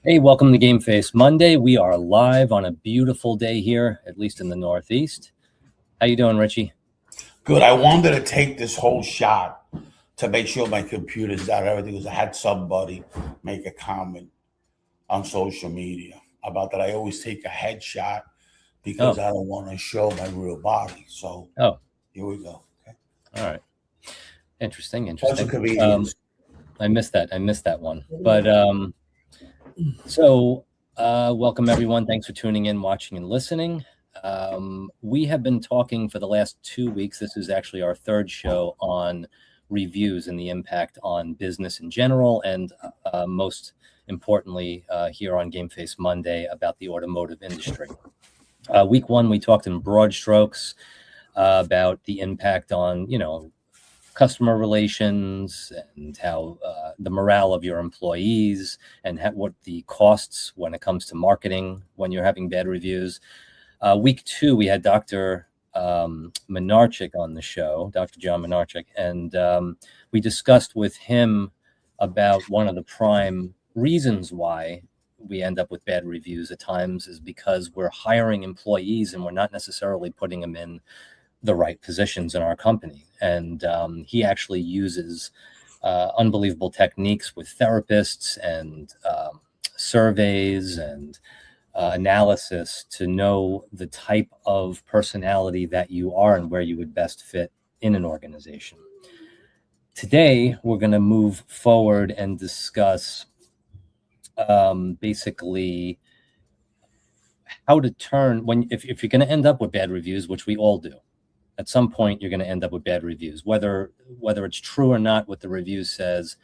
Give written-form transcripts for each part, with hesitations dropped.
Hey, welcome to Game Face Monday. We are live on a beautiful day here, at least in the Northeast. How you doing, Richie? Good. I wanted to take this whole shot to make sure my computer's down and everything because I had somebody make a comment on social media about that. I always take a headshot because I don't want to show my real body. So here we go. Okay. All right. Interesting. Bunch of comedians. I missed that one. But so welcome everyone. Thanks for tuning in, watching, and listening. We have been talking for the last 2 weeks. This is actually our third show on reviews and the impact on business in general, and most importantly, here on Game Face Monday about the automotive industry. Week one, we talked in broad strokes about the impact on, customer relations and how the morale of your employees and what the costs when it comes to marketing when you're having bad reviews. Week two, we had Dr. Menarchik on the show, Dr. John Menarchik, and we discussed with him about one of the prime reasons why we end up with bad reviews at times is because we're hiring employees and we're not necessarily putting them in the right positions in our company. And he actually uses unbelievable techniques with therapists and surveys and analysis to know the type of personality that you are and where you would best fit in an organization. Today, we're going to move forward and discuss basically how to turn if you're going to end up with bad reviews, which we all do. At some point, you're going to end up with bad reviews, whether it's true or not what the review says.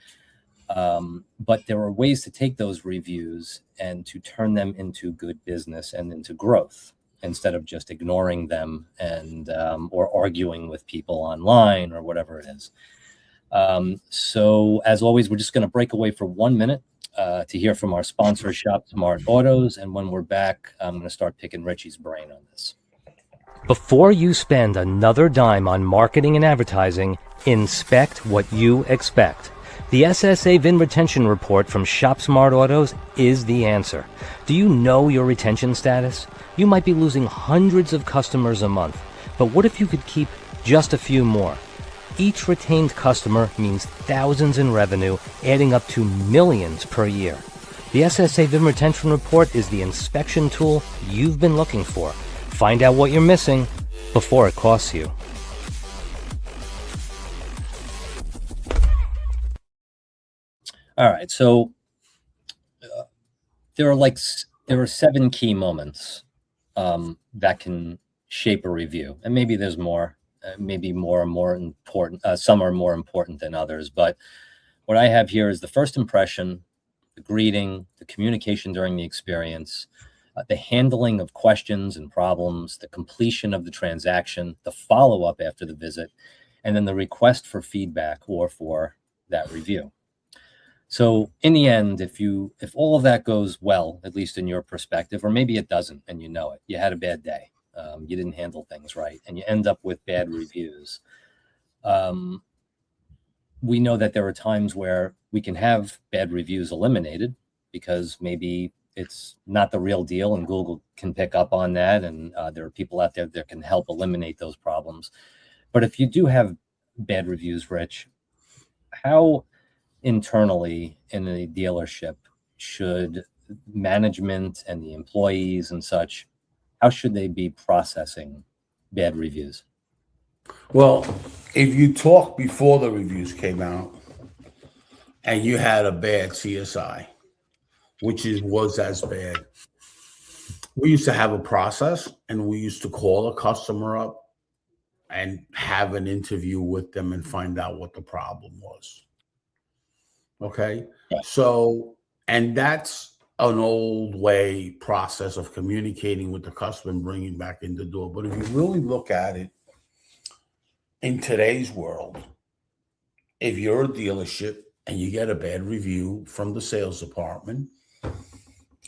But there are ways to take those reviews and to turn them into good business and into growth instead of just ignoring them and or arguing with people online or whatever it is. So as always, we're just going to break away for 1 minute to hear from our sponsor, Shop Smart Autos. And when we're back, I'm going to start picking Richie's brain on this. Before you spend another dime on marketing and advertising, inspect what you expect. The SSA VIN retention report from Shop Smart Autos is the answer. Do you know your retention status? You might be losing hundreds of customers a month, but what if you could keep just a few more? Each retained customer means thousands in revenue, adding up to millions per year. The SSA VIN retention report is the inspection tool you've been looking for. Find out what you're missing before it costs you. All right, so there are 7 key moments that can shape a review, and maybe there's more, maybe more and more important. Some are more important than others, but what I have here is the first impression, the greeting, the communication during the experience, the handling of questions and problems, the completion of the transaction, the follow-up after the visit, and then the request for feedback or for that review. So in the end, if all of that goes well, at least in your perspective, or maybe it doesn't and you know it, you had a bad day, you didn't handle things right, and you end up with bad reviews. We know that there are times where we can have bad reviews eliminated because maybe it's not the real deal and Google can pick up on that, and there are people out there that can help eliminate those problems. But if you do have bad reviews, Rich, how internally in a dealership should management and the employees and such, how should they be processing bad reviews? Well, if you talk before the reviews came out and you had a bad CSI, which was as bad, we used to have a process and we used to call a customer up and have an interview with them and find out what the problem was. Okay. Yeah. So, and that's an old way process of communicating with the customer and bringing back in the door. But if you really look at it in today's world, if you're a dealership and you get a bad review from the sales department,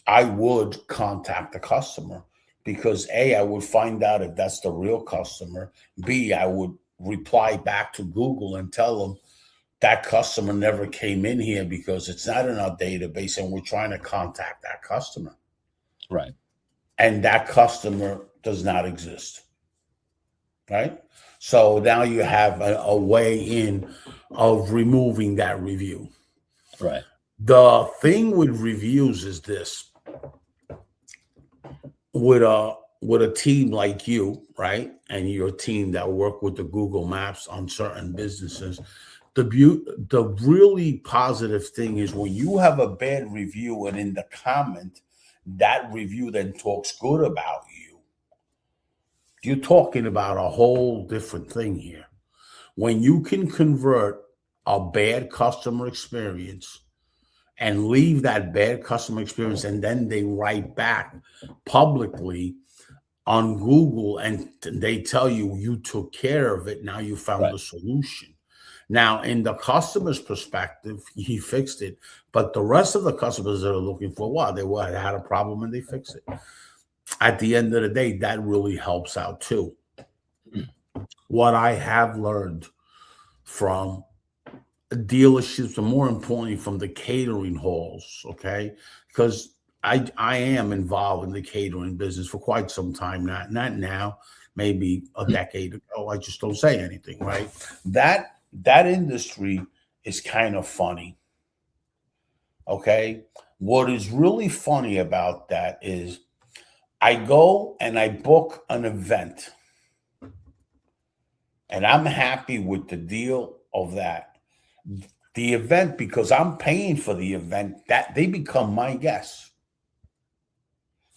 I would contact the customer because A, I would find out if that's the real customer. B, I would reply back to Google and tell them that customer never came in here because it's not in our database and we're trying to contact that customer. Right. And that customer does not exist. Right? So now you have a way in of removing that review. Right. The thing with reviews is this. With a team like you, right? And your team that work with the Google Maps on certain businesses, the really positive thing is when you have a bad review and in the comment, that review then talks good about you. You're talking about a whole different thing here. When you can convert a bad customer experience and leave that bad customer experience, and then they write back publicly on Google and they tell you took care of it. Now you found a solution. Now, in the customer's perspective, he fixed it. But the rest of the customers that are looking for, they had a problem and they fixed it. At the end of the day, that really helps out too. What I have learned from dealerships, and more importantly from the catering halls, okay? Because I am involved in the catering business for quite some time now. Not now, maybe a decade ago. I just don't say anything, right? That industry is kind of funny. Okay? What is really funny about that is I go and I book an event. And I'm happy with the deal of that. The event, because I'm paying for the event, that they become my guests.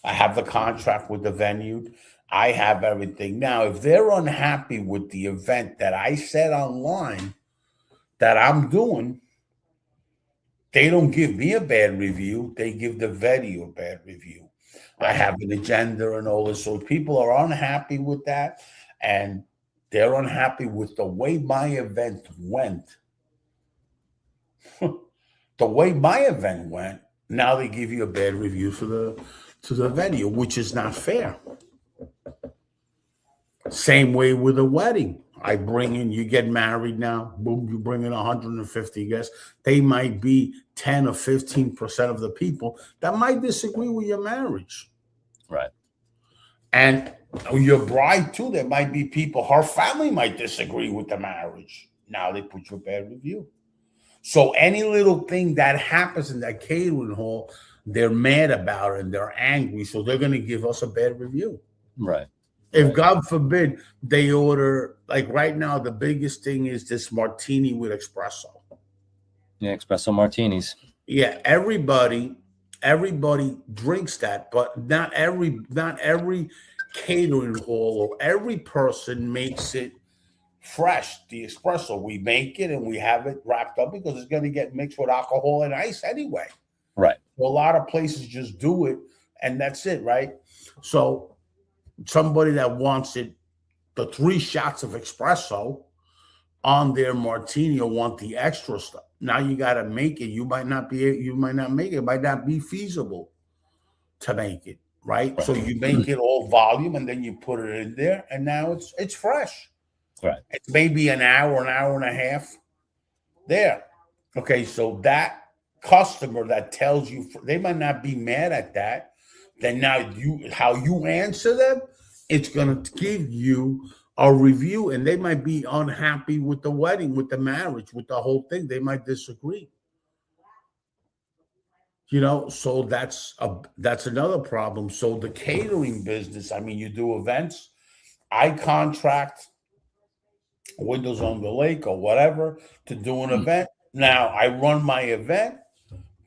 I have the contract with the venue. I have everything. Now, if they're unhappy with the event that I said online that I'm doing, they don't give me a bad review. They give the venue a bad review. I have an agenda and all this. So people are unhappy with that, and they're unhappy with the way my event went. The way my event went, now they give you a bad review to the venue, which is not fair. Same way with a wedding. You get married now, boom, you bring in 150 guests. They might be 10 or 15% of the people that might disagree with your marriage. Right. And your bride too, there might be people, her family might disagree with the marriage. Now they put you a bad review. So any little thing that happens in that catering hall, they're mad about it and they're angry. So they're going to give us a bad review. Right. If God forbid they order, like right now, the biggest thing is this martini with espresso. Yeah, espresso martinis. Yeah, everybody drinks that, but not every catering hall or every person makes it fresh. The espresso, we make it and we have it wrapped up because it's going to get mixed with alcohol and ice anyway. Right. So a lot of places just do it and that's it, right? So somebody that wants it, the 3 shots of espresso on their martini or want the extra stuff. Now you got to make it. You might not make it. It might not be feasible to make it, right? So you make it all volume and then you put it in there and now it's fresh. Right. It's maybe an hour and a half there. Okay, so that customer that tells you, they might not be mad at that. Then now how you answer them, it's going to give you a review, and they might be unhappy with the wedding, with the marriage, with the whole thing. They might disagree. So that's another problem. So the catering business, I mean, you do events. I contract Windows on the Lake or whatever to do an event. Now I run my event.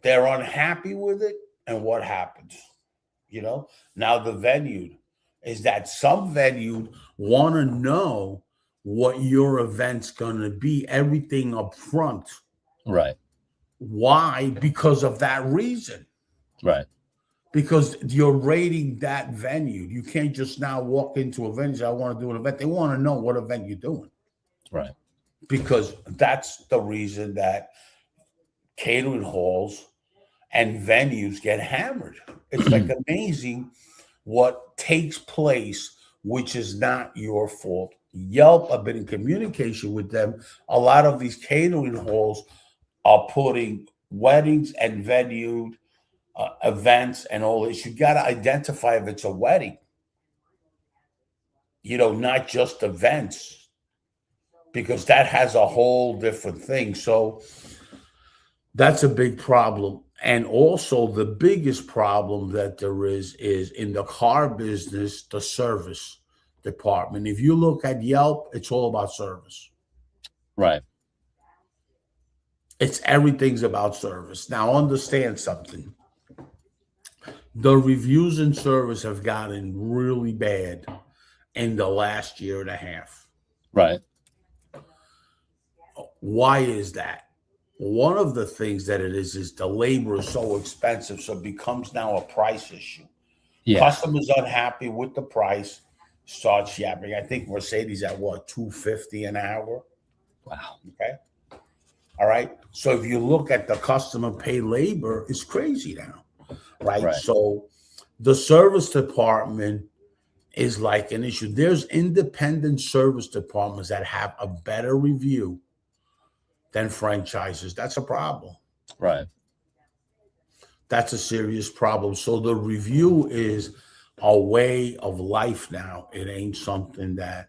They're unhappy with it, and what happens? Now the venue is that some venue want to know what your event's going to be, everything up front. Right. Why? Because of that reason. Right. Because you're rating that venue. You can't just now walk into a venue and say, I want to do an event. They want to know what event you're doing. Right. Because that's the reason that catering halls and venues get hammered. It's like amazing what takes place, which is not your fault. Yelp, I've been in communication with them. A lot of these catering halls are putting weddings and venue events and all this. You got to identify if it's a wedding, not just events, because that has a whole different thing. So that's a big problem. And also the biggest problem that there is in the car business, the service department. If you look at Yelp, it's all about service. Right. Everything's about service. Now understand something. The reviews and service have gotten really bad in the last year and a half. Right. Why is that? One of the things that it is the labor is so expensive, so it becomes now a price issue. Yeah. Customers unhappy with the price, start yapping. I think Mercedes at what, $250 an hour? Wow. Okay. All right. So if you look at the customer pay labor, it's crazy now. Right. So the service department is like an issue. There's independent service departments that have a better review than franchises. That's a problem. Right. That's a serious problem. So the review is a way of life now. It ain't something that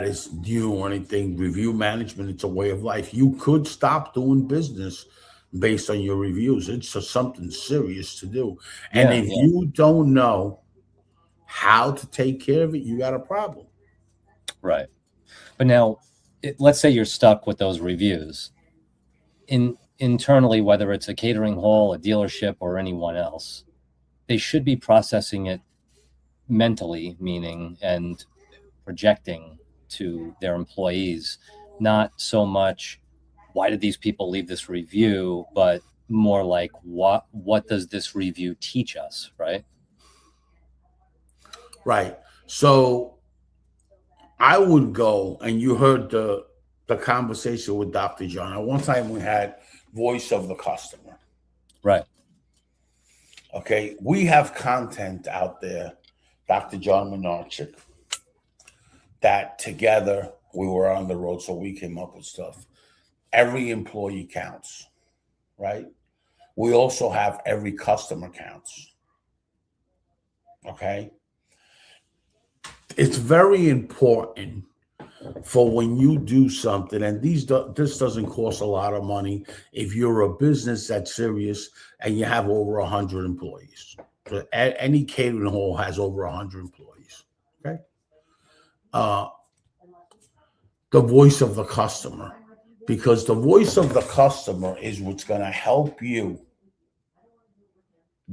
is new or anything. Review management, it's a way of life. You could stop doing business based on your reviews. It's something serious to do. And if you don't know how to take care of it, you got a problem. Right. But now, let's say you're stuck with those reviews. Internally, whether it's a catering hall, a dealership, or anyone else, they should be processing it mentally, meaning, and projecting to their employees, not so much, why did these people leave this review, but more like, what does this review teach us, right? Right. So I would go, and you heard the conversation with Dr. John. At one time we had voice of the customer. Right. Okay. We have content out there, Dr. John Menarchik, that together we were on the road, so we came up with stuff. Every employee counts, right? We also have every customer counts. Okay. It's very important for when you do something, and this doesn't cost a lot of money if you're a business that's serious and you have over 100 employees. Any catering hall has over 100 employees. Okay. The voice of the customer, because the voice of the customer is what's going to help you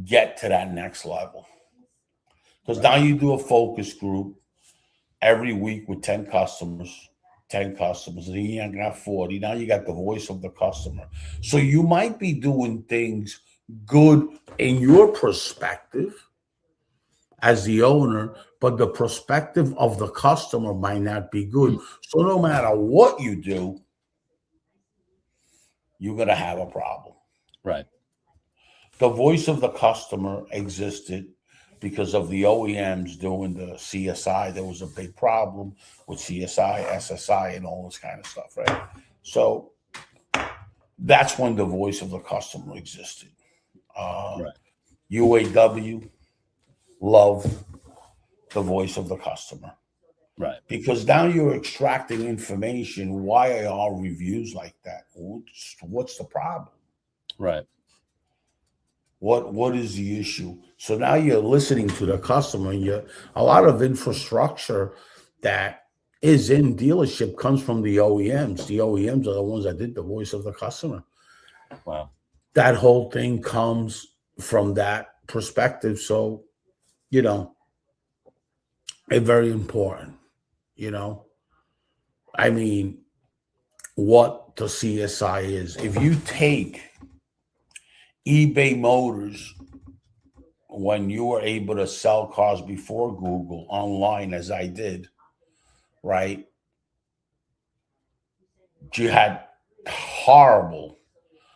get to that next level. Because now you do a focus group every week with 10 customers, and then you got 40. Now you got the voice of the customer. So you might be doing things good in your perspective as the owner, but the perspective of the customer might not be good. So no matter what you do, you're going to have a problem. Right. The voice of the customer existed because of the OEMs doing the CSI. There was a big problem with CSI, SSI, and all this kind of stuff, right? So that's when the voice of the customer existed. Right. UAW loved the voice of the customer. Right. Because now you're extracting information. Why are reviews like that? What's the problem? Right. What is the issue? So now you're listening to the customer, and a lot of infrastructure that is in dealership comes from the OEMs. The OEMs are the ones that did the voice of the customer. Wow. That whole thing comes from that perspective. So, it's very important, I mean, what the CSI is. If you take eBay Motors, when you were able to sell cars before Google online, as I did, right? You had horrible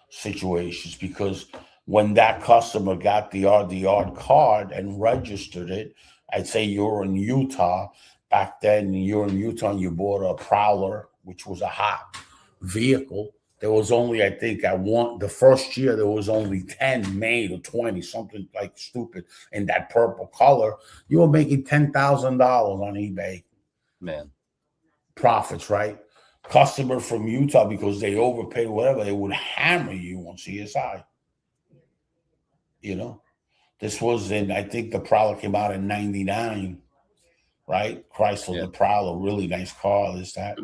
situations because when that customer got the RDR card and registered it, I'd say you're in Utah, back then you're in Utah and you bought a Prowler, which was a hot vehicle. There was only, I think, the first year there was only 10 made or 20, something like stupid in that purple color. You were making $10,000 on eBay. Man. Profits, right? Customer from Utah, because they overpaid or whatever, they would hammer you on CSI. You know, this was I think the Prowler came out in 99, right? Chrysler, the Prowler, really nice car, this, that.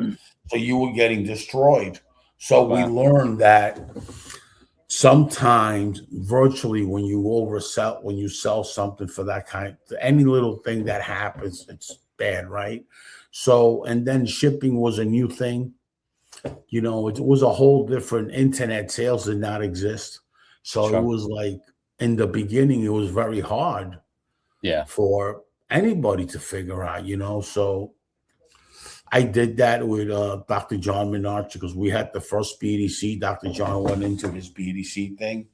So you were getting destroyed. So we learned that sometimes virtually when you sell something for that kind, any little thing that happens, it's bad, right? So, and then shipping was a new thing. You know, it was a whole different, internet sales did not exist. So It was like, in the beginning, it was very hard for anybody to figure out, you know. So I did that with Dr. John Menard, because we had the first BDC. Dr. John went into his BDC thing.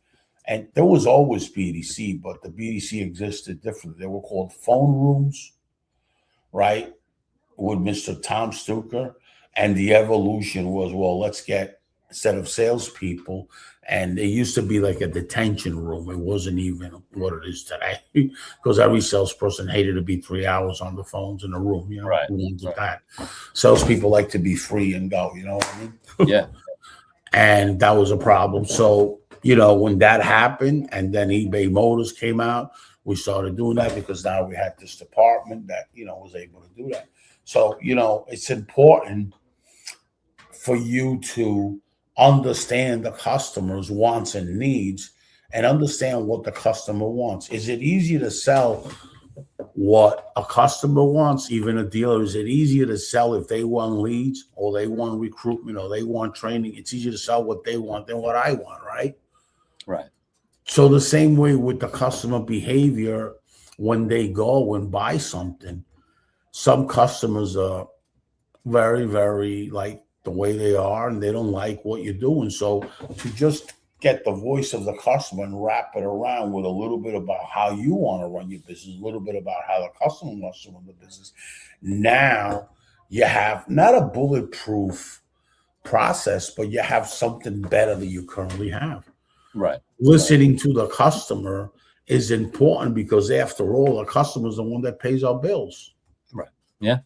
And there was always BDC, but the BDC existed differently. They were called phone rooms, right? With Mr. Tom Stuker. And the evolution was, well, let's get a set of salespeople. And it used to be like a detention room. It wasn't even what it is today, because every salesperson hated to be 3 hours on the phones in a room. You know, right. Who wanted that? Salespeople like to be free and go. You know what I mean? Yeah. And that was a problem. So, you know, when that happened, and then eBay Motors came out, we started doing that, because now we had this department that, you know, was able to do that. So, you know, it's important for you to understand the customer's wants and needs, and understand what the customer wants. Is it easier to sell what a customer wants, even a dealer? Is it easier to sell if they want leads, or they want recruitment, or they want training? It's easier to sell what they want than what I want, right? Right. So the same way with the customer behavior when they go and buy something. Some customers are very, very like the way they are, and they don't like what you're doing. So to just get the voice of the customer and wrap it around with a little bit about how you want to run your business, a little bit about how the customer wants to run the business. Now you have not a bulletproof process, but you have something better than you currently have. Right. Listening to the customer is important, because after all, the customer is the one that pays our bills. Right. Yeah.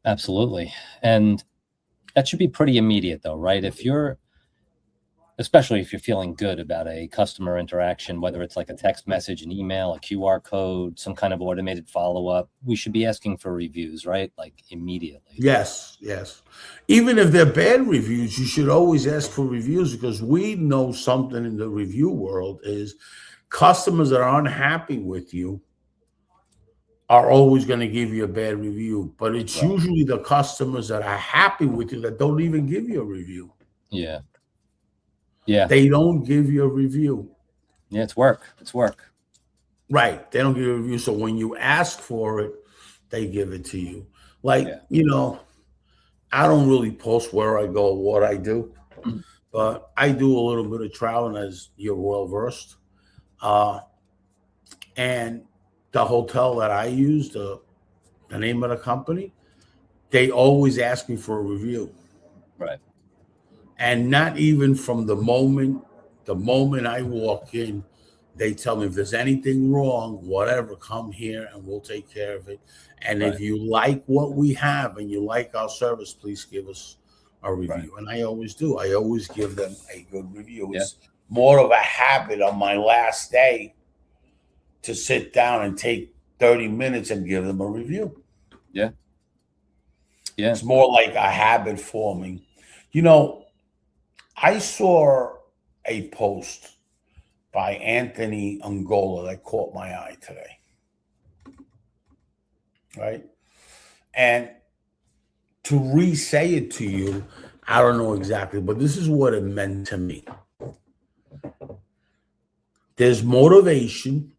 Absolutely. And that should be pretty immediate though, right? Especially if you're feeling good about a customer interaction, whether it's like a text message, an email, a QR code, some kind of automated follow-up, we should be asking for reviews, right? Like immediately. Yes. Even if they're bad reviews, you should always ask for reviews, because we know something in the review world is customers that are unhappy with you are always going to give you a bad review. But it's usually the customers that are happy with you that don't even give you a review. Yeah. They don't give you a review. Yeah, it's work. Right. They don't give you a review. So when you ask for it, they give it to you. Like, you know, I don't really post where I go, what I do, but I do a little bit of traveling, as you're well versed. And the hotel that I use, the name of the company, they always ask me for a review. Right. And not even from the moment I walk in, they tell me if there's anything wrong, whatever, come here and we'll take care of it. And if you like what we have and you like our service, please give us a review. Right. And I always do. I always give them a good review. It's more of a habit on my last day to sit down and take 30 minutes and give them a review. Yeah. It's more like a habit forming. You know, I saw a post by Anthony Angola that caught my eye today. Right? And to re-say it to you, I don't know exactly, but this is what it meant to me. There's motivation,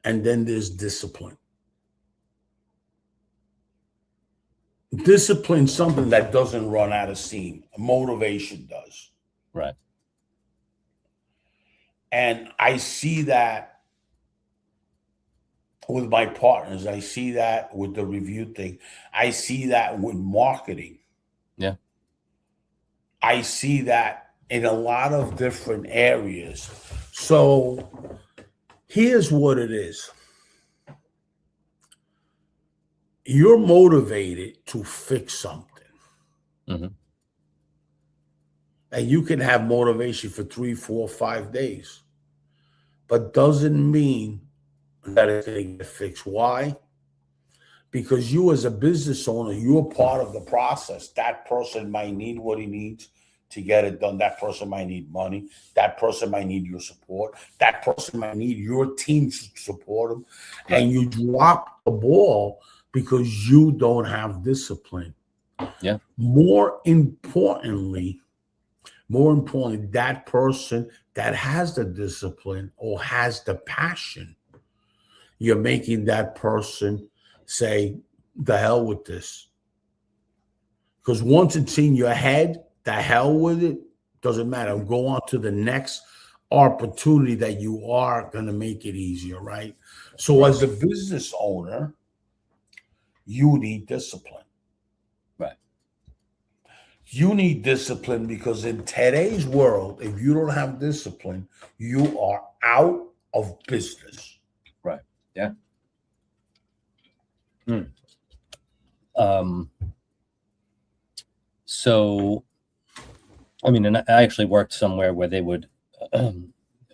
and then there's discipline. Discipline, something that doesn't run out of steam. Motivation does. Right. And I see that with my partners. I see that with the review thing. I see that with marketing. Yeah. I see that in a lot of different areas. So here's what it is. You're motivated to fix something. Mm-hmm. And you can have motivation for 3, 4, 5 days, but doesn't mean that it's going to get fixed. Why? Because you as a business owner, you're part of the process. That person might need what he needs to get it done. That person might need money. That person might need your support. That person might need your team to support them. Right. And you drop the ball because you don't have discipline. Yeah. More importantly, that person that has the discipline or has the passion, you're making that person say, the hell with this. Because once it's in your head, the hell with it, doesn't matter. Go on to the next opportunity that you are going to make it easier, right? So as a business owner, you need discipline. Right. You need discipline because in today's world, if you don't have discipline, you are out of business. Right. Yeah. So, I mean, and I actually worked somewhere where they would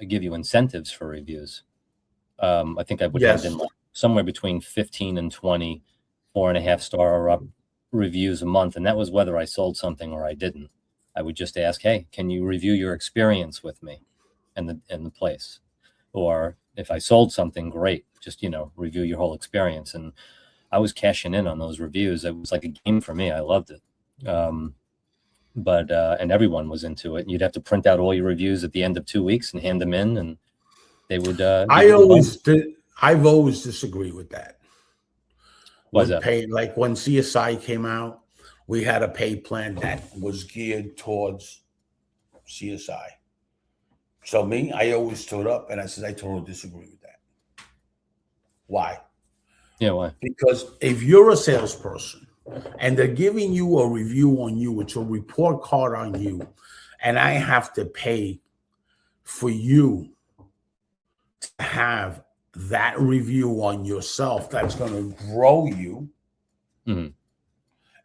give you incentives for reviews. I think I would hand in somewhere between 15 and 20 4.5-star or up reviews a month. And that was whether I sold something or I didn't. I would just ask, hey, can you review your experience with me and the place? Or if I sold something, great, just, review your whole experience. And I was cashing in on those reviews. It was like a game for me. I loved it. But everyone was into it. And you'd have to print out all your reviews at the end of 2 weeks and hand them in, and they would. I've always disagreed with that. What's that? Like when CSI came out, we had a pay plan that was geared towards CSI. So I always stood up and I said, I totally disagree with that. Why? Yeah, why? Because if you're a salesperson and they're giving you a review on you, it's a report card on you, and I have to pay for you to have that review on yourself, that's going to grow you. Mm-hmm.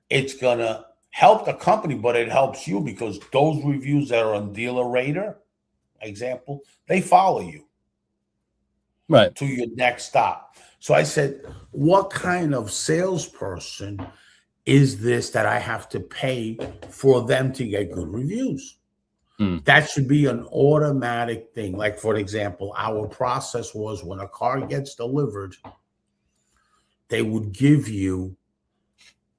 It's going to help the company, but it helps you because those reviews that are on Dealer Rater, example, they follow you right to your next stop. So I said, what kind of salesperson is this that I have to pay for them to get good reviews? That should be an automatic thing. Like, for example, our process was when a car gets delivered, they would give you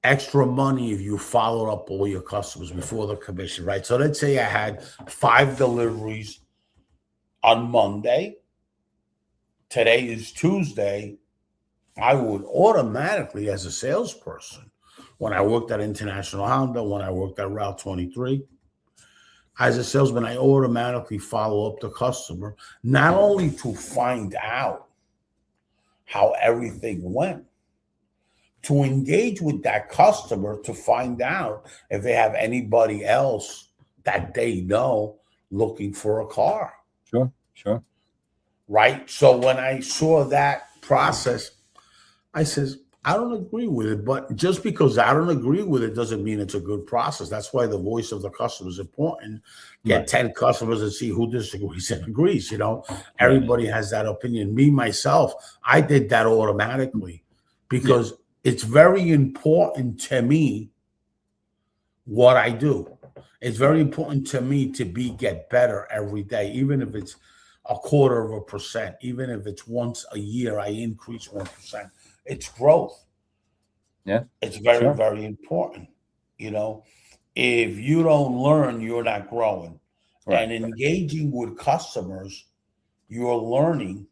extra money if you followed up all your customers before the commission, right? So let's say I had 5 deliveries on Monday. Today is Tuesday. I would automatically, as a salesperson, when I worked at International Honda, when I worked at Route 23, as a salesman, I automatically follow up the customer, not only to find out how everything went, to engage with that customer to find out if they have anybody else that they know looking for a car. Sure. Right? So when I saw that process, I says, I don't agree with it, but just because I don't agree with it doesn't mean it's a good process. That's why the voice of the customer is important. Get 10 customers and see who disagrees and agrees. Everybody has that opinion. Me, myself, I did that automatically because it's very important to me what I do. It's very important to me to get better every day, even if it's 0.25%, even if it's once a year, I increase 1%. It's growth. Yeah. It's very, very important. If you don't learn, you're not growing. Right. And engaging with customers, you're learning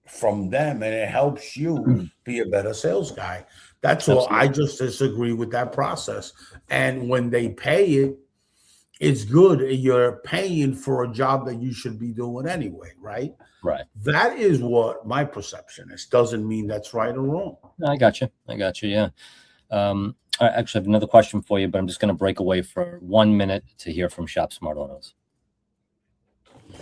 from them, and it helps you be a better sales guy. That's all. I just disagree with that process. And when they pay it, it's good. You're paying for a job that you should be doing anyway, right? Right. That is what my perception is. Doesn't mean that's right or wrong. I got you. Yeah. I actually have another question for you, but I'm just going to break away for 1 minute to hear from Shop Smart Autos.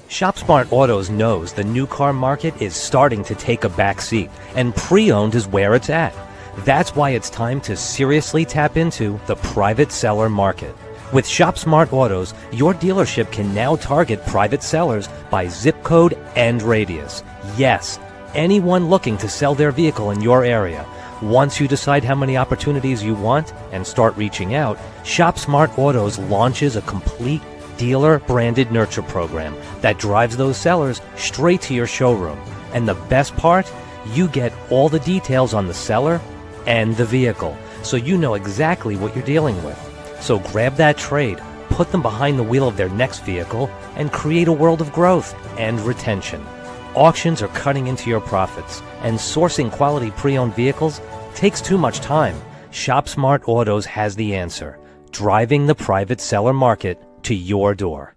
Shop Smart Autos knows the new car market is starting to take a back seat, and pre-owned is where it's at. That's why it's time to seriously tap into the private seller market. With Shop Smart Autos, your dealership can now target private sellers by zip code and radius. Yes, anyone looking to sell their vehicle in your area. Once you decide how many opportunities you want and start reaching out, Shop Smart Autos launches a complete dealer-branded nurture program that drives those sellers straight to your showroom. And the best part? You get all the details on the seller and the vehicle, so you know exactly what you're dealing with. So grab that trade, put them behind the wheel of their next vehicle, and create a world of growth and retention. Auctions are cutting into your profits, and sourcing quality pre-owned vehicles takes too much time. Shop Smart Autos has the answer, driving the private seller market to your door.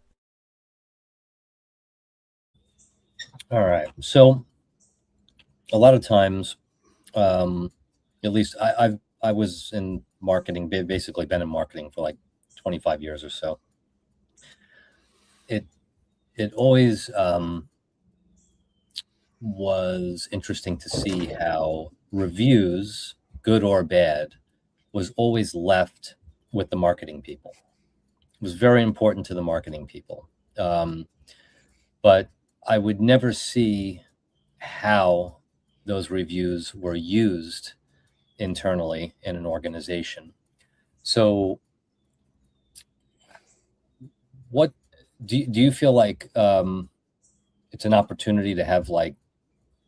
All right. So a lot of times, at least I was in marketing, basically been in marketing for like 25 years or so. It always was interesting to see how reviews, good or bad, was always left with the marketing people. It was very important to the marketing people. But I would never see how those reviews were used internally in an organization. So what do you feel like it's an opportunity to have like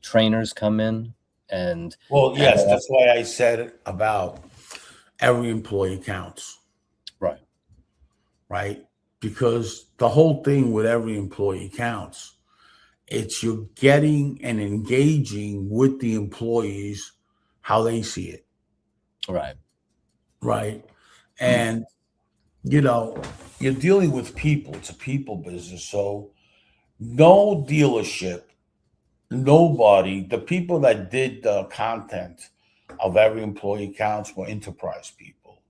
trainers come in and yes, that's why I said about every employee counts. Right? Because the whole thing with every employee counts. It's you're getting and engaging with the employees how they see it. Right. And, you're dealing with people. It's a people business. So no dealership, nobody, the people that did the content of every employee counts were enterprise people.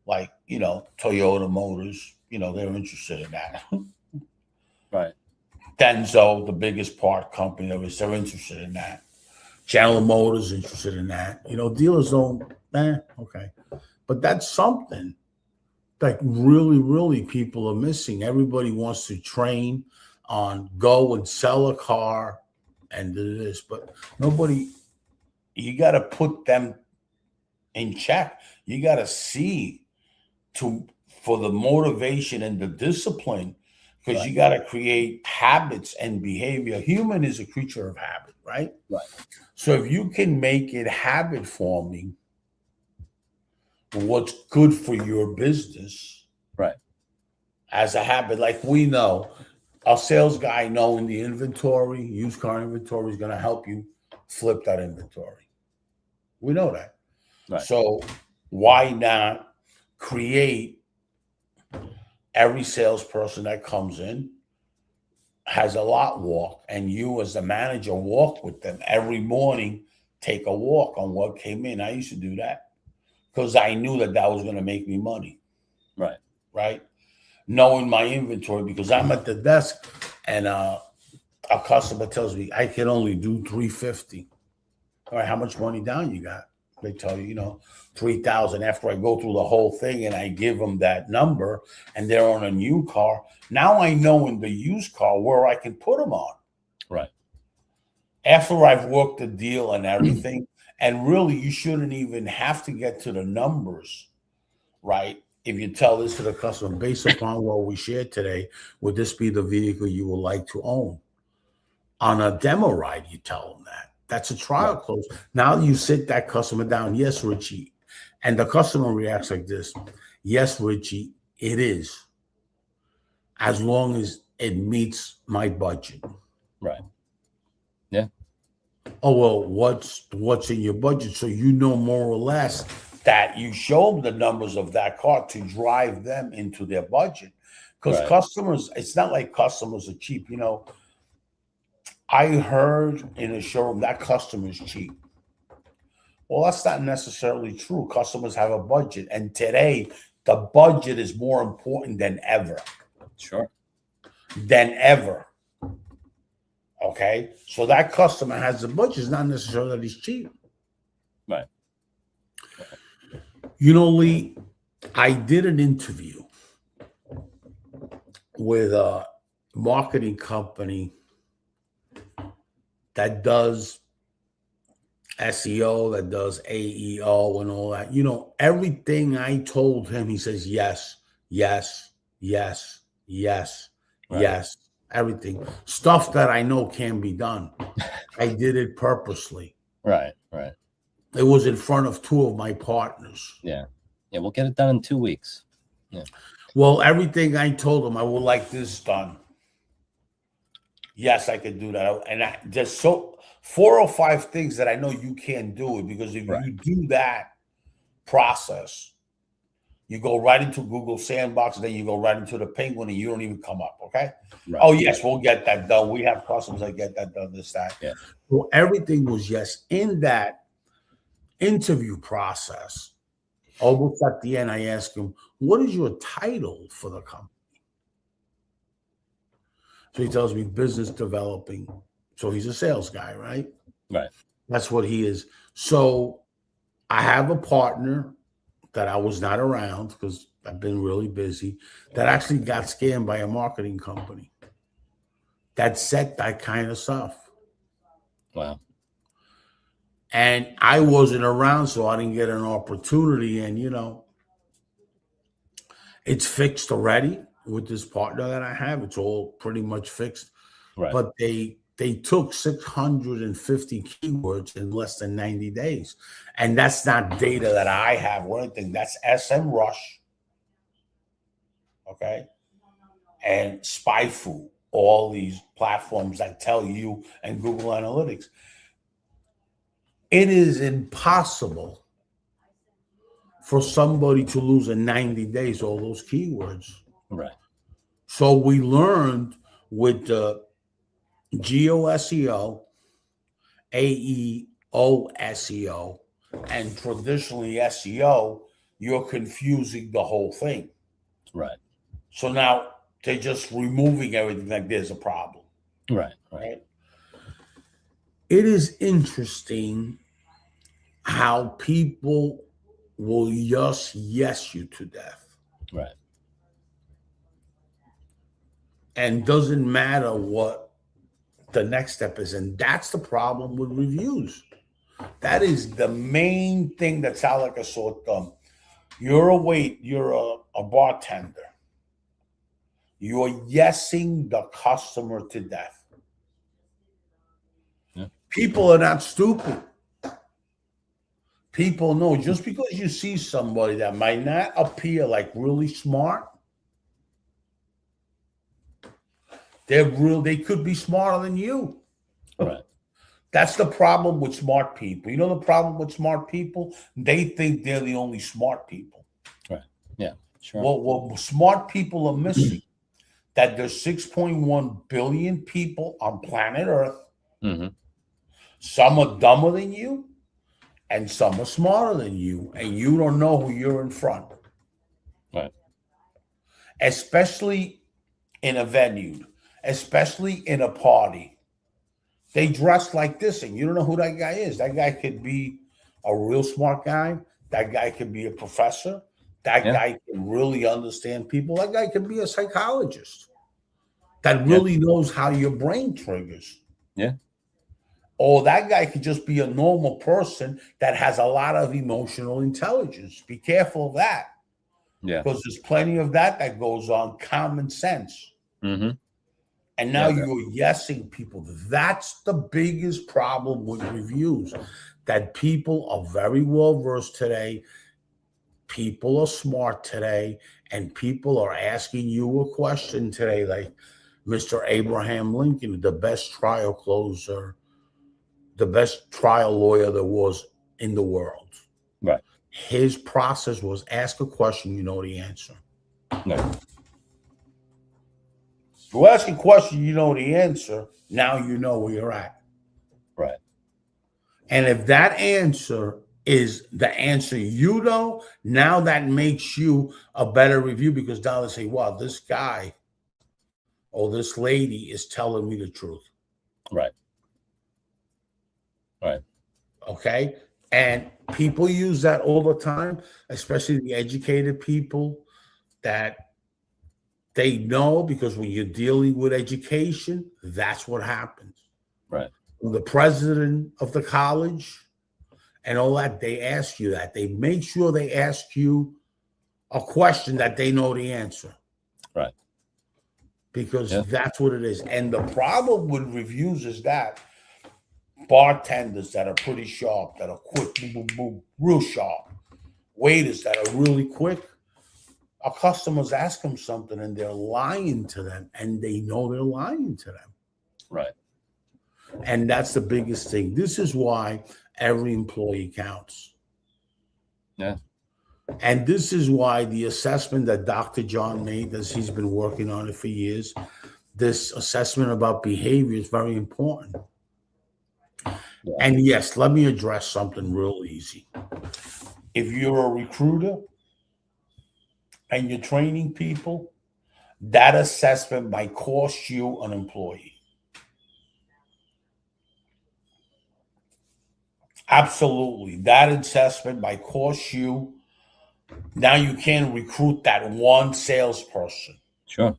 Like, Toyota Motors, they're interested in that. Right. Denso, the biggest part company, they're interested in that. General Motors interested in that. Dealers don't, okay. But that's something that really, really people are missing. Everybody wants to train on go and sell a car and do this, but nobody, you got to put them in check. You got to see for the motivation and the discipline, because you got to create habits and behavior. Human is a creature of habit, right? So if you can make it habit forming, what's good for your business, as a habit, like we know, our sales guy knowing the inventory, used car inventory, is going to help you flip that inventory. We know that. So why not create every salesperson that comes in has a lot walk, and you as the manager walk with them every morning, take a walk on what came in. I used to do that because I knew that was going to make me money. Right. Knowing my inventory, because I'm at the desk and a customer tells me I can only do 350. All right, how much money down you got? They tell you, 3,000. After I go through the whole thing and I give them that number and they're on a new car, now I know in the used car where I can put them on. After I've worked the deal and everything, and really you shouldn't even have to get to the numbers, right? If you tell this to the customer, based upon what we shared today, would this be the vehicle you would like to own? On a demo ride, you tell them that. That's a trial close. Now you sit that customer down. Yes, Richie. And the customer reacts like this. Yes, Richie, it is. As long as it meets my budget. Yeah. Oh, well, what's in your budget? So more or less that you show them the numbers of that car to drive them into their budget. Because Right. customers, it's not like customers are cheap. I heard in a showroom that customer's cheap. Well, that's not necessarily true. Customers have a budget. And today, the budget is more important than ever. Sure. Than ever. Okay? So that customer has a budget. It's not necessarily that he's cheap. Right. Lee, I did an interview with a marketing company that does SEO, that does AEO and all that. Everything I told him, he says, yes, yes, yes, yes, Right. yes, everything. Stuff that I know can be done. I did it purposely. Right. It was in front of two of my partners. Yeah. We'll get it done in 2 weeks. Yeah. Well, everything I told him, I would like this done. Yes, I could do that. And just 4 or 5 things that I know you can't do it, because if Right. you do that process, you go right into Google Sandbox, and then you go right into the Penguin, and you don't even come up. Okay. Right. Oh, yes, we'll get that done. We have customers that get that done, this, that. Yeah. So everything was yes. In that interview process, almost at the end, I asked him, what is your title for the company? So he tells me business developing. So he's a sales guy, right? Right. That's what he is. So I have a partner that I was not around because I've been really busy, that actually got scammed by a marketing company that said that kind of stuff. Wow. And I wasn't around, so I didn't get an opportunity. And, it's fixed already with this partner that I have. It's all pretty much fixed. Right. But they took 650 keywords in less than 90 days. And that's not data that I have or anything. That's SEMrush. Okay. And SpyFu, all these platforms that tell you, and Google Analytics. It is impossible for somebody to lose in 90 days all those keywords. Right. So we learned with the Geo SEO, AEO SEO, and traditionally SEO, you're confusing the whole thing. Right. So now they're just removing everything like there's a problem. Right. It is interesting how people will just yes you to death. Right. And doesn't matter what the next step is. And that's the problem with reviews. That is the main thing that's out like a sore thumb. You're a bartender. You're yesing the customer to death. Yeah. People are not stupid. People know just because you see somebody that might not appear like really smart, they could be smarter than you. Right. That's the problem with smart people. You know the problem with smart people? They think they're the only smart people. Right. Yeah. Sure. What smart people are missing, that there's 6.1 billion people on planet Earth. Mm-hmm. Some are dumber than you, and some are smarter than you, and you don't know who you're in front. Right. Especially in a venue, especially in a party. They dress like this, and you don't know who that guy is. That guy could be a real smart guy. That guy could be a professor. That guy can really understand people. That guy could be a psychologist that really knows how your brain triggers. Yeah. Or that guy could just be a normal person that has a lot of emotional intelligence. Be careful of that. Yeah. Because there's plenty of that goes on. Common sense. Mm-hmm. And now you're yesing people. That's the biggest problem with reviews, that people are very well versed today. People are smart today, and people are asking you a question today, like Mr. Abraham Lincoln, the best trial closer, the best trial lawyer there was in the world. Right. His process was ask a question, you know the answer. No. You ask a question, you know the answer. Now you know where you're at. Right. And if that answer is the answer you know, now that makes you a better review because now they say, wow, this guy or this lady is telling me the truth. Right. Right. Okay. And people use that all the time, especially the educated people that they know, because when you're dealing with education, that's what happens. Right. The president of the college and all that, they ask you that. They make sure they ask you a question that they know the answer. Right. Because that's what it is. And the problem with reviews is that bartenders that are pretty sharp, that are quick, boom, boom, boom, real sharp, waiters that are really quick, our customers ask them something and they're lying to them, and they know they're lying to them. Right. And that's the biggest thing. This is why every employee counts. Yeah. And this is why the assessment that Dr. John made, as he's been working on it for years, this assessment about behavior is very important. Yeah. And yes, let me address something real easy. If you're a recruiter and you're training people, that assessment might cost you an employee. Absolutely. That assessment might cost you. Now you can't recruit that one salesperson. Sure.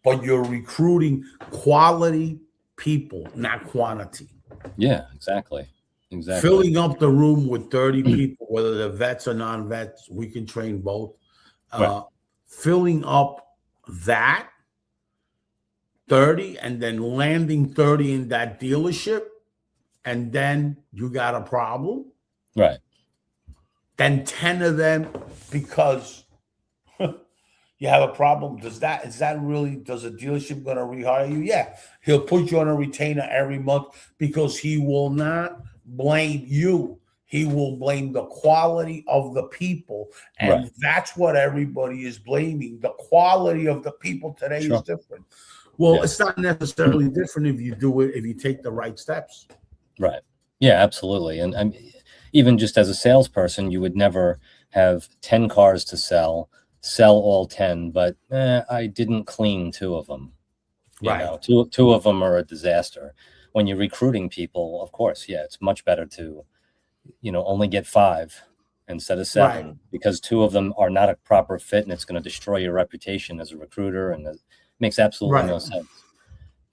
But you're recruiting quality people, not quantity. Yeah, exactly. Exactly. Filling up the room with 30 people, whether they're vets or non-vets, we can train both. Right. Filling up that 30 and then landing 30 in that dealership, and then you got a problem. Right. Then 10 of them because you have a problem. Does a dealership going to rehire you? Yeah. He'll put you on a retainer every month because he will not blame you. He will blame the quality of the people. And that's what everybody is blaming. The quality of the people today is different. Well, it's not necessarily different if you do it, if you take the right steps. Right. Yeah, absolutely. And even just as a salesperson, you would never have 10 cars to sell all 10, but I didn't clean 2 of them. You know, two of them are a disaster. When you're recruiting people, of course, it's much better to, only get 5 instead of 7 because 2 of them are not a proper fit, and it's going to destroy your reputation as a recruiter, and it makes absolutely no sense.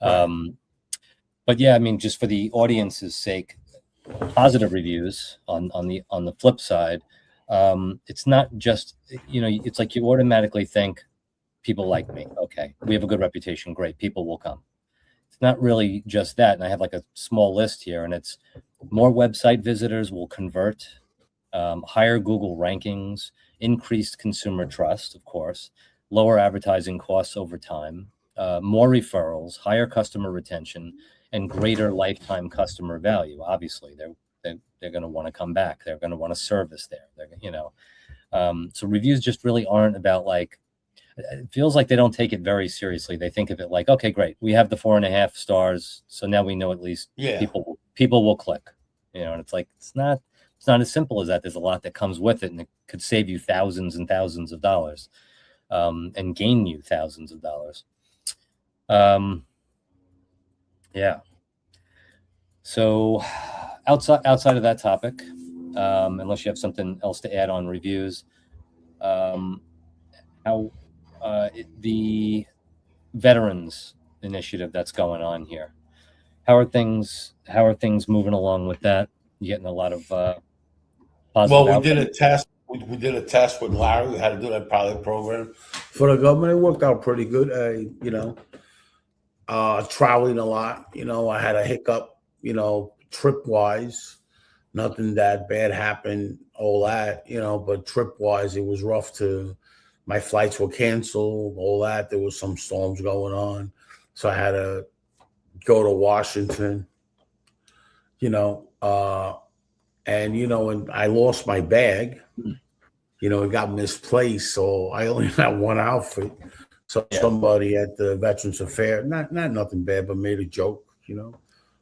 But yeah, I mean, just for the audience's sake, positive reviews on the flip side, it's not just, it's like you automatically think people like me. Okay, we have a good reputation. Great. People will come. It's not really just that. And I have like a small list here, and it's more website visitors will convert, higher Google rankings, increased consumer trust, of course, lower advertising costs over time, more referrals, higher customer retention, and greater lifetime customer value. Obviously, they're going to want to come back. They're going to want to service there. So reviews just really aren't about like. It feels like they don't take it very seriously. They think of it like, okay, great, we have the 4.5 stars, so now we know at least people will click. And it's like it's not as simple as that. There's a lot that comes with it, and it could save you thousands and thousands of dollars, and gain you thousands of dollars. Yeah. So outside of that topic, unless you have something else to add on reviews, how the veterans initiative that's going on here, how are things moving along with that? You getting a lot of positive we did a test. We did a test with Larry. We had to do that pilot program for the government. It worked out pretty good. Traveling a lot. I had a hiccup. Trip wise, nothing that bad happened. All that. But trip wise, it was rough. My flights were canceled. All that. There was some storms going on, so I had to go to Washington. And I lost my bag. It got misplaced, so I only had one outfit. So Yeah. somebody at the Veterans Affair, not nothing bad, but made a joke,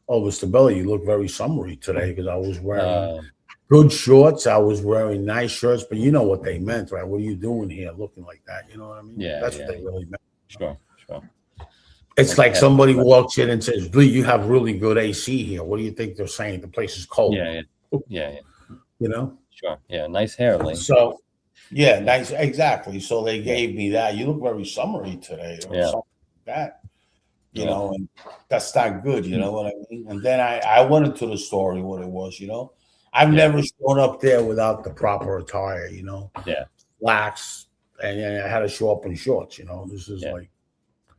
Oh, Mr. Belly, you look very summery today because I was wearing good shorts. I was wearing nice shirts, but you know what they meant, right? What are you doing here looking like that? You know what I mean? Yeah, That's yeah. what they really meant. Sure. It's like somebody walks in and says, Lee, you have really good AC here. What do you think they're saying? The place is cold. Yeah. Sure. Yeah. Nice hair, Lee. So, yeah, nice. Exactly. So they gave me that. You look very summery today. Or something like that. And that's not good. You know what I mean? And then I went into the story, what it was, I've never shown up there without the proper attire, Yeah. slacks, and I had to show up in shorts, This is like.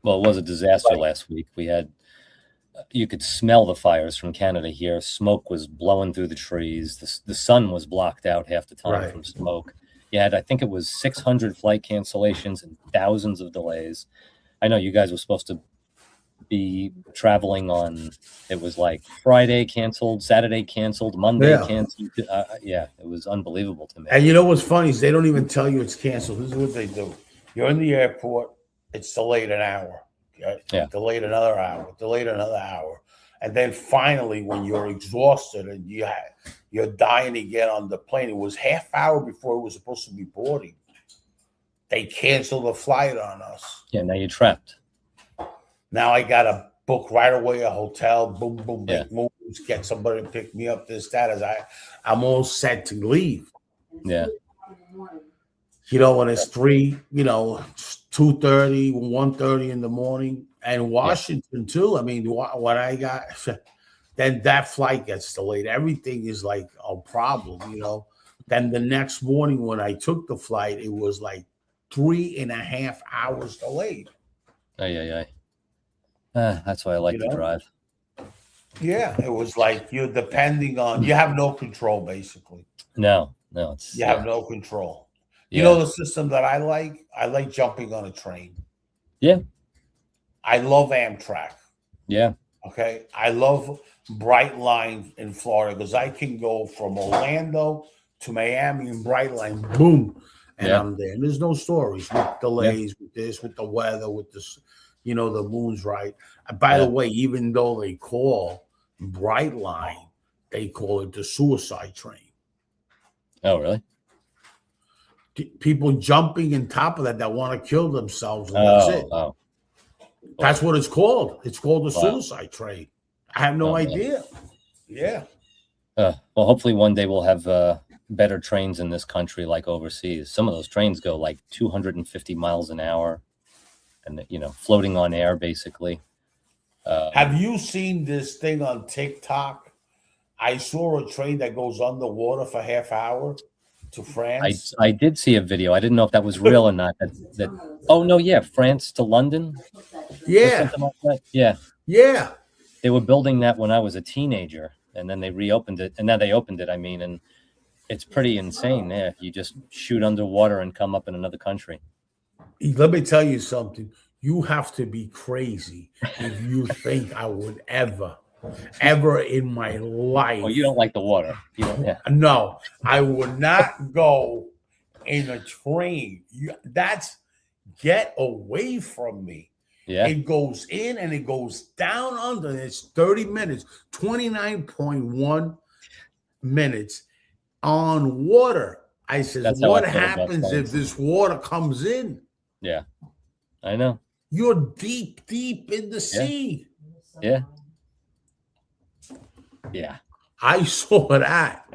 Well, it was a disaster last week. We had, you could smell the fires from Canada here. Smoke was blowing through the trees. The sun was blocked out half the time from smoke. You had, I think it was 600 flight cancellations and thousands of delays. I know you guys were supposed to be traveling on, it was like Friday canceled, Saturday canceled, Monday canceled. It was unbelievable to me. And you know what's funny is they don't even tell you it's canceled. This is what they do. You're in the airport. It's delayed an hour. Okay? Delayed another hour. Delayed another hour. And then finally, when you're exhausted and you're dying to get on the plane, it was half hour before it was supposed to be boarding. They canceled the flight on us. Yeah, now you're trapped. Now I got to book right away a hotel. Boom, boom, make moves, get somebody to pick me up. This, that, as I'm all set to leave. Yeah. When it's 2:30, 1:30 in the morning, and Washington too. I mean, what I got, then that flight gets delayed. Everything is like a problem, Then the next morning when I took the flight, it was like 3.5 hours delayed. That's why I like to drive. Yeah, it was like you're depending on. You have no control, basically. No, you have no control. You know the system that I like? I like jumping on a train. Yeah. I love Amtrak. Yeah. Okay. I love Brightline in Florida because I can go from Orlando to Miami in Brightline, boom, and I'm there. And there's no stories with delays, with this, with the weather, with this, the moon's right. By the way, even though they call Brightline, they call it the suicide train. Oh, really? People jumping in top of that want to kill themselves. And that's it. Oh. That's what it's called. It's called the suicide train. I have no idea. Yeah. Well, hopefully one day we'll have better trains in this country like overseas. Some of those trains go like 250 miles an hour and, floating on air, basically. Have you seen this thing on TikTok? I saw a train that goes underwater for half hour to France. I did see a video. I didn't know if that was real or not. France to London. Yeah. Like that. Yeah. Yeah. They were building that when I was a teenager, and then they reopened it. And now they opened it. And it's pretty insane. Yeah, you just shoot underwater and come up in another country. Let me tell you something. You have to be crazy if you think I would ever in my life. Well, you don't like the water. No, I would not go in a train. That's get away from me. Yeah. It goes in and it goes down under. It's 30 minutes, 29.1 minutes on water. I says, what happens if this water comes in? Yeah, I know. You're deep in the sea. Yeah. I saw that.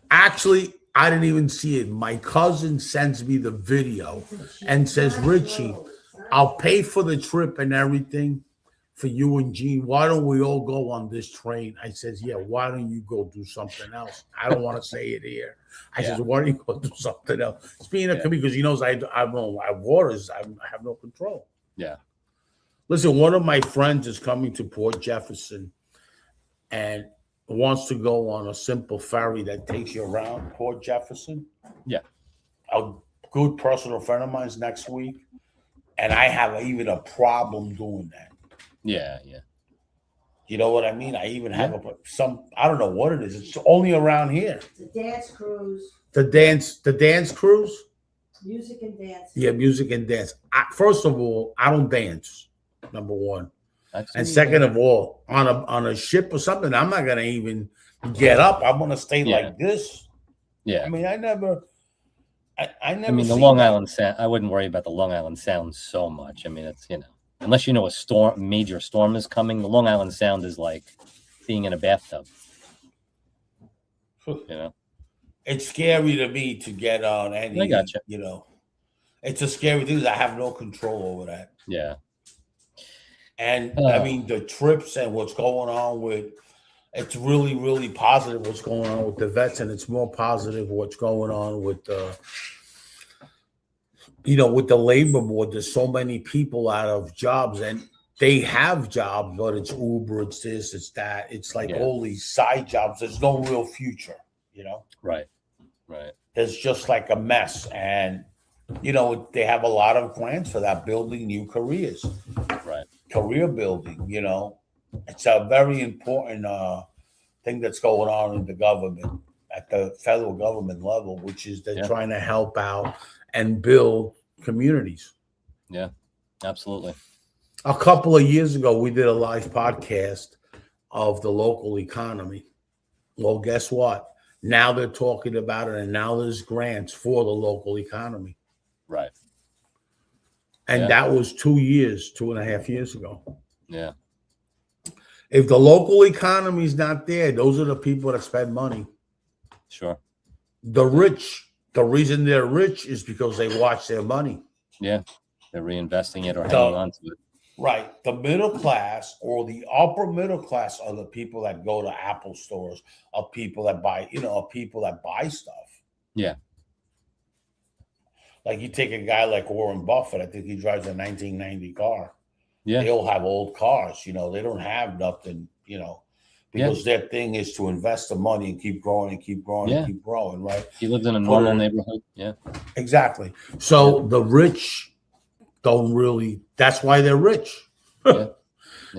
Actually, I didn't even see it. My cousin sends me the video and says, Richie, I'll pay for the trip and everything for you and Gene. Why don't we all go on this train? I says, yeah, why don't you go do something else? I don't want to say it here. I says, why don't you go do something else? Speaking of because he knows I have waters. I have no control. Yeah. Listen, one of my friends is coming to Port Jefferson and wants to go on a simple ferry that takes you around Port Jefferson. Yeah. A good personal friend of mine's next week. And I have even a problem doing that. Yeah. You know what I mean? I even have I don't know what it is. It's only around here. The dance cruise. The dance cruise? Music and dance. Yeah, music and dance. First of all, I don't dance. Number one, I've seen and you second there. of all, on a ship or something, I'm not gonna even get up. I'm gonna stay Yeah. like this. Yeah. I mean, I never I mean, the seen Long that. Island Sound, I wouldn't worry about the Long Island Sound so much. I mean, it's, unless you know a major storm is coming, the Long Island Sound is like being in a bathtub, It's scary to me to get on any. I gotcha. It's a scary thing. I have no control over that. Yeah. And I mean, the trips and what's going on with, it's really, really positive what's going on with the vets, and it's more positive what's going on with the, with the labor board. There's so many people out of jobs, and they have jobs, but it's Uber, it's this, it's that. It's like all these side jobs. There's no real future, Right. There's just like a mess. And, they have a lot of grants for that, building new careers. Right. Career building, it's a very important thing that's going on in the government at the federal government level, which is they're trying to help out and build communities. Yeah, absolutely. A couple of years ago, we did a live podcast of the local economy. Well, guess what? Now they're talking about it, and now there's grants for the local economy. Right. And that was 2.5 years ago. Yeah. If the local economy is not there, those are the people that spend money. Sure. The rich, the reason they're rich is because they watch their money. Yeah. They're reinvesting it or hanging on to it. Right. The middle class or the upper middle class are the people that go to Apple stores, are people that buy, people that buy stuff. Yeah. Like you take a guy like Warren Buffett, I think he drives a 1990 car. Yeah. They all have old cars, they don't have nothing, because their thing is to invest the money and keep growing and keep growing and keep growing, right? He lives in a normal neighborhood. Yeah. Exactly. So the rich don't really, that's why they're rich. Yeah.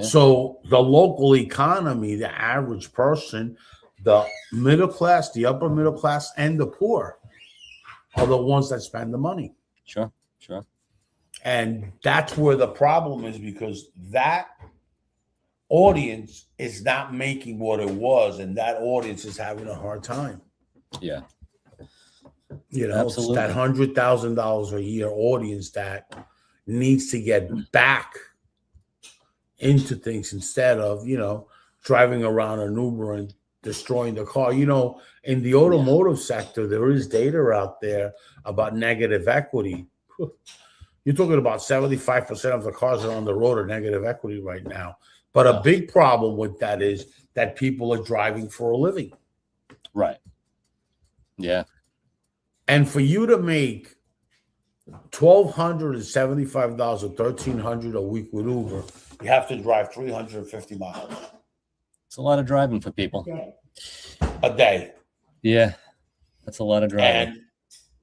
So the local economy, the average person, the middle class, the upper middle class, and the poor are the ones that spend the money. Sure. And that's where the problem is, because that audience is not making what it was, and that audience is having a hard time. Yeah. Absolutely. It's that $100,000 a year audience that needs to get back into things instead of, driving around an Uber and destroying the car. In the automotive sector, there is data out there about negative equity. You're talking about 75% of the cars that are on the road are negative equity right now. But a big problem with that is that people are driving for a living. Right. Yeah. And for you to make $1,275 or $1,300 a week with Uber, you have to drive 350 miles. It's a lot of driving for people. A day. Yeah. That's a lot of driving.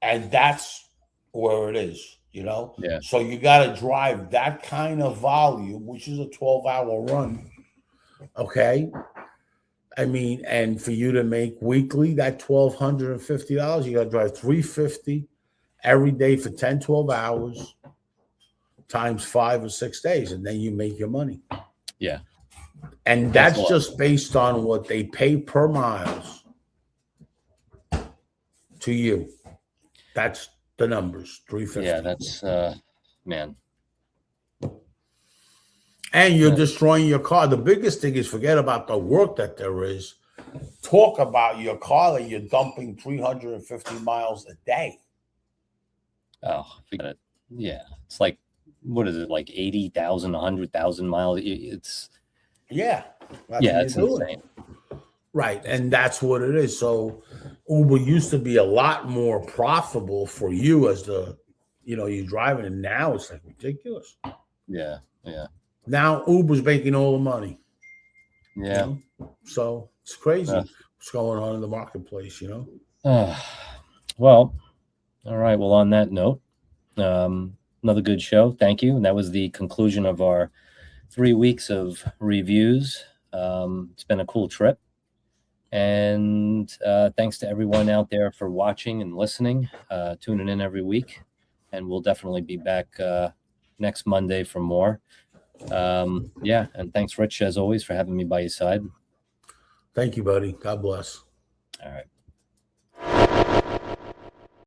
And that's where it is. Yeah. So you got to drive that kind of volume, which is a 12-hour run. Okay. I mean, and for you to make weekly that $1,250, you got to drive 350 every day for 10, 12 hours times 5 or 6 days, and then you make your money. Yeah. And that's just based on what they pay per miles to you. That's the numbers, 350. Yeah, that's man. And you're destroying your car. The biggest thing is forget about the work that there is. Talk about your car that you're dumping 350 miles a day. Oh, forget it. Yeah. It's like, what is it, like 80,000, 100,000 miles? It's it's insane. Right. And that's what it is. So Uber used to be a lot more profitable for you as you're driving, and now it's like ridiculous. Yeah. Now Uber's making all the money. Yeah. So it's crazy what's going on in the marketplace, Well, all right. Well, on that note, another good show. Thank you. And that was the conclusion of our 3 weeks of reviews. It's been a cool trip. And thanks to everyone out there for watching and listening, tuning in every week. And we'll definitely be back next Monday for more. Yeah, and thanks, Rich, as always, for having me by your side. Thank you, buddy. God bless. All right.